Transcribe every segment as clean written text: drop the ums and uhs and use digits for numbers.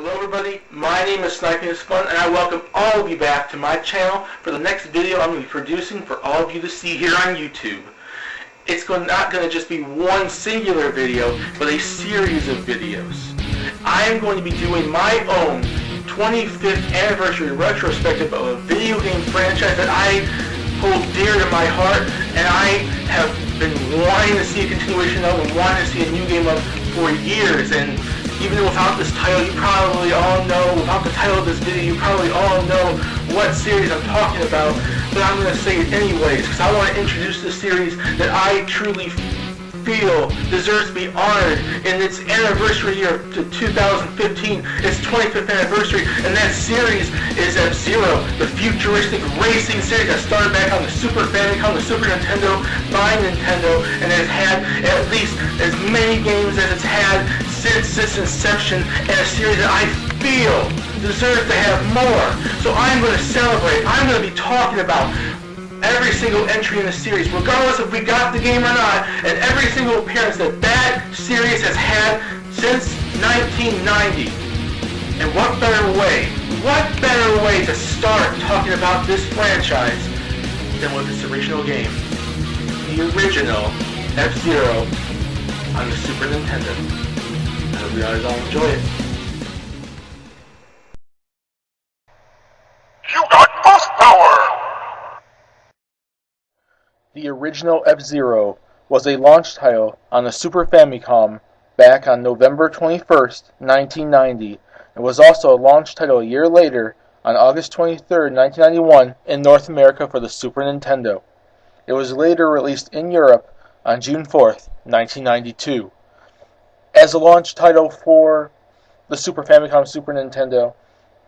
Hello everybody, my name is Sniping is Fun, and I welcome all of you back to my channel for the next video I'm going to be producing for all of you to see here on YouTube. It's not going to just be one singular video, but a series of videos. I am going to be doing my own 25th anniversary retrospective of a video game franchise that I hold dear to my heart, and I have been wanting to see a continuation of and wanting to see a new game of for years. And even without this title, you probably all know, without the title of this video, you probably all know what series I'm talking about, but I'm going to say it anyways, because I want to introduce this series that I truly feel deserves to be honored in its anniversary year to 2015, its 25th anniversary, and that series is F-Zero, the futuristic racing series that started back on the Super Famicom, the Super Nintendo, by Nintendo, and has had at least as many games as it's had since its inception, and a series that I feel deserves to have more. So I'm going to celebrate. I'm going to be talking about every single entry in the series, regardless if we got the game or not, and every single appearance that series has had since 1990. And what better way to start talking about this franchise than with its original game, the original F-Zero on the Super Nintendo. I hope you guys all enjoy it. You got boost power! The original F-Zero was a launch title on the Super Famicom back on November 21st, 1990, and was also a launch title a year later on August 23rd, 1991 in North America for the Super Nintendo. It was later released in Europe on June 4th, 1992. As a launch title for the Super Famicom Super Nintendo,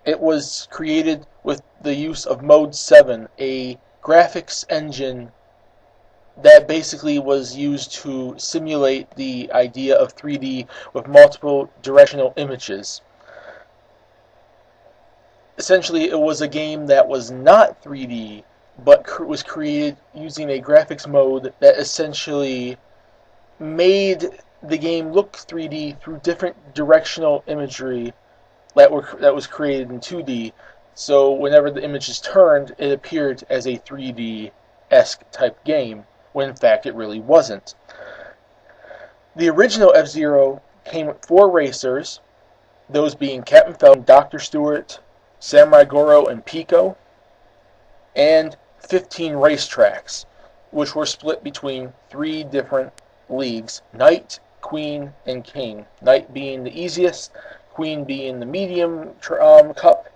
it was created with the use of Mode 7, a graphics engine that basically was used to simulate the idea of 3D with multiple directional images. Essentially, it was a game that was not 3D, but was created using a graphics mode that essentially made the game look 3D through different directional imagery that was created in 2D. So whenever the image is turned, it appeared as a 3D-esque type game, when in fact it really wasn't. The original F-Zero came with 4 racers, those being Captain Falcon, Dr. Stewart, Samurai Goro, and Pico, and 15 racetracks, which were split between 3 different leagues: Knight, Queen, and King. Knight being the easiest, Queen being the medium cup,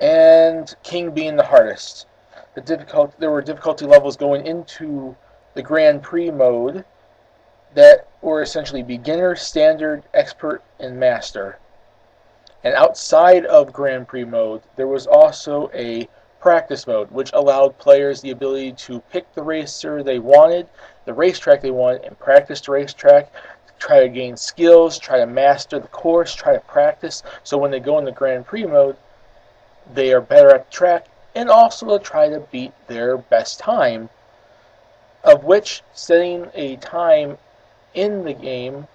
and King being the hardest. There were difficulty levels going into the Grand Prix mode that were essentially beginner, standard, expert, and master. And outside of Grand Prix mode, there was also a practice mode, which allowed players the ability to pick the racer they wanted, the racetrack they wanted, and practice the racetrack, try to gain skills, try to master the course, try to practice, so when they go in the Grand Prix mode, they are better at the track, and also to try to beat their best time, of which setting a time in the game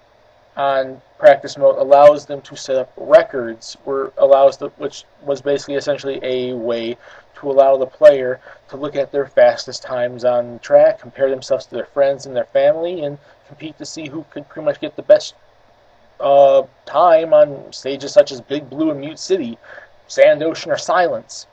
on practice mode allows them to set up records, which was basically essentially a way to allow the player to look at their fastest times on the track, compare themselves to their friends and their family, and compete to see who could pretty much get the best time on stages such as Big Blue and Mute City, Sand Ocean, or Silence.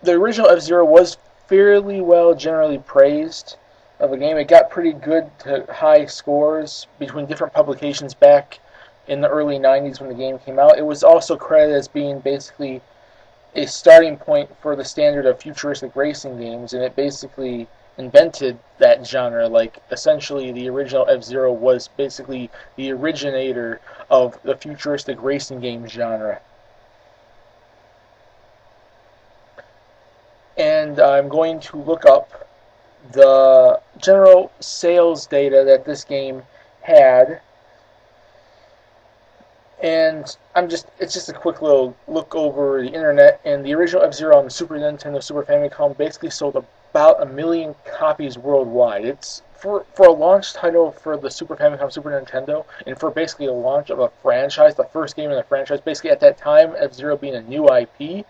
The original F-Zero was fairly well generally praised of a game. It got pretty good to high scores between different publications back in the early 90s when the game came out. It was also credited as being basically a starting point for the standard of futuristic racing games, and it basically invented that genre. Like, essentially, the original F-Zero was basically the originator of the futuristic racing game genre. And I'm going to look up the general sales data that this game had, and it's just a quick little look over the internet. And the original F-Zero on the Super Nintendo, Super Famicom basically sold about 1 million copies worldwide. It's for a launch title for the Super Famicom, Super Nintendo, and for basically a launch of a franchise, the first game in the franchise, basically at that time, F-Zero being a new IP,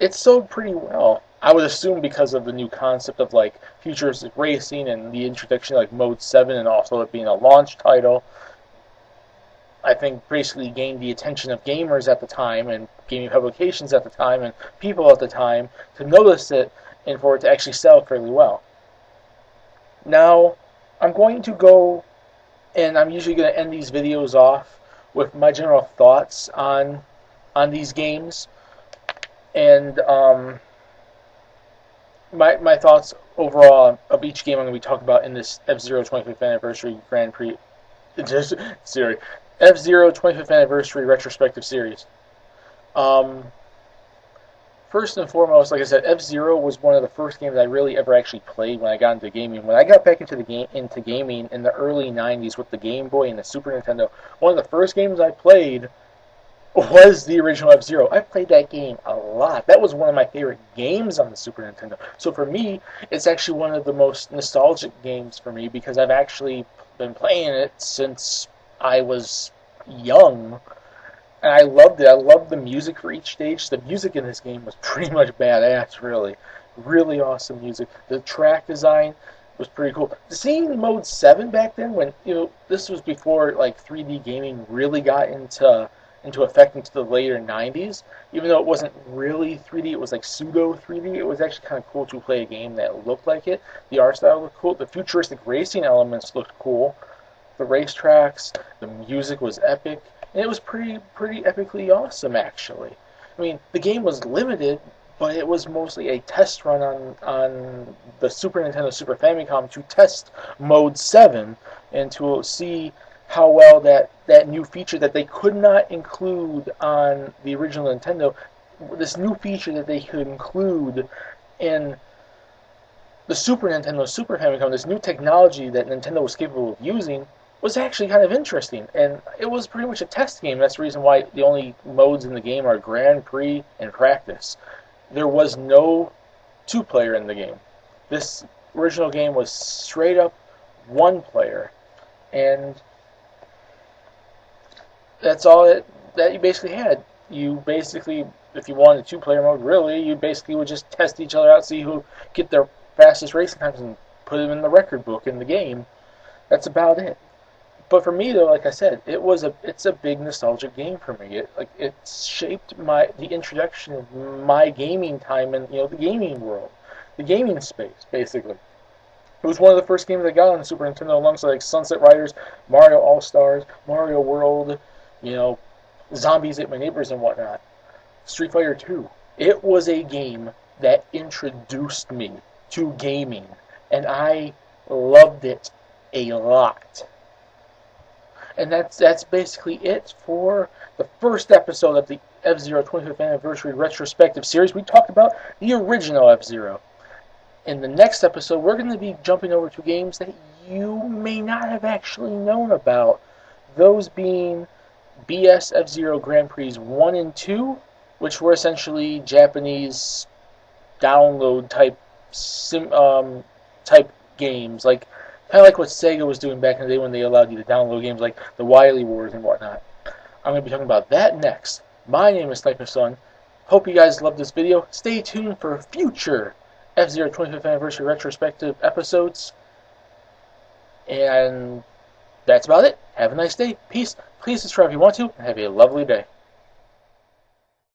it sold pretty well. I would assume because of the new concept of like futuristic racing and the introduction of like Mode 7 and also it being a launch title. I think basically gained the attention of gamers at the time and gaming publications at the time and people at the time to notice it and for it to actually sell fairly well. Now, I'm going to go, and I'm usually going to end these videos off with my general thoughts on these games and my thoughts overall of each game I'm going to be talking about in this F-Zero 25th Anniversary Grand Prix series. F-Zero 25th Anniversary Retrospective Series. First and foremost, like I said, F-Zero was one of the first games I really ever actually played when I got into gaming. When I got back into gaming in the early 90s with the Game Boy and the Super Nintendo, one of the first games I played was the original F-Zero. I played that game a lot. That was one of my favorite games on the Super Nintendo. So for me, it's actually one of the most nostalgic games for me because I've actually been playing it since I was young. And I loved it. I loved the music for each stage. The music in this game was pretty much badass, really. Really awesome music. The track design was pretty cool. Seeing Mode 7 back then, when, you know, this was before, like, 3D gaming really got into effect into the later 90s. Even though it wasn't really 3D, it was like pseudo 3D. It was actually kind of cool to play a game that looked like it. The art style looked cool. The futuristic racing elements looked cool. The racetracks, the music was epic. And it was pretty epically awesome, actually. I mean, the game was limited, but it was mostly a test run on the Super Nintendo, Super Famicom to test Mode 7 and to see how well that new feature that they could not include on the original Nintendo, this new feature that they could include in the Super Nintendo, Super Famicom, this new technology that Nintendo was capable of using, was actually kind of interesting, and it was pretty much a test game. That's the reason why the only modes in the game are Grand Prix and Practice. There was no two-player in the game. This original game was straight up one-player, and that's all that you basically had. You basically, if you wanted a two-player mode, really, you basically would just test each other out, see who get their fastest racing times, and put them in the record book in the game. That's about it. But for me, though, like I said, it's a big nostalgic game for me. It shaped the introduction of my gaming time in, you know, the gaming world, the gaming space, basically. It was one of the first games I got on the Super Nintendo, alongside like Sunset Riders, Mario All Stars, Mario World, you know, Zombies Ate My Neighbors and whatnot. Street Fighter 2. It was a game that introduced me to gaming, and I loved it a lot. And that's basically it for the first episode of the F-Zero 25th Anniversary Retrospective Series. We talked about the original F-Zero. In the next episode, we're going to be jumping over to games that you may not have actually known about. Those being BS F-Zero Grand Prix 1 and 2, which were essentially Japanese download type games, like kind of like what Sega was doing back in the day when they allowed you to download games like the Wily Wars and whatnot. I'm going to be talking about that next. My name is Sniper Son. Hope you guys loved this video. Stay tuned for future F-Zero 25th Anniversary Retrospective episodes. And that's about it. Have a nice day. Peace. Please subscribe if you want to, and have a lovely day.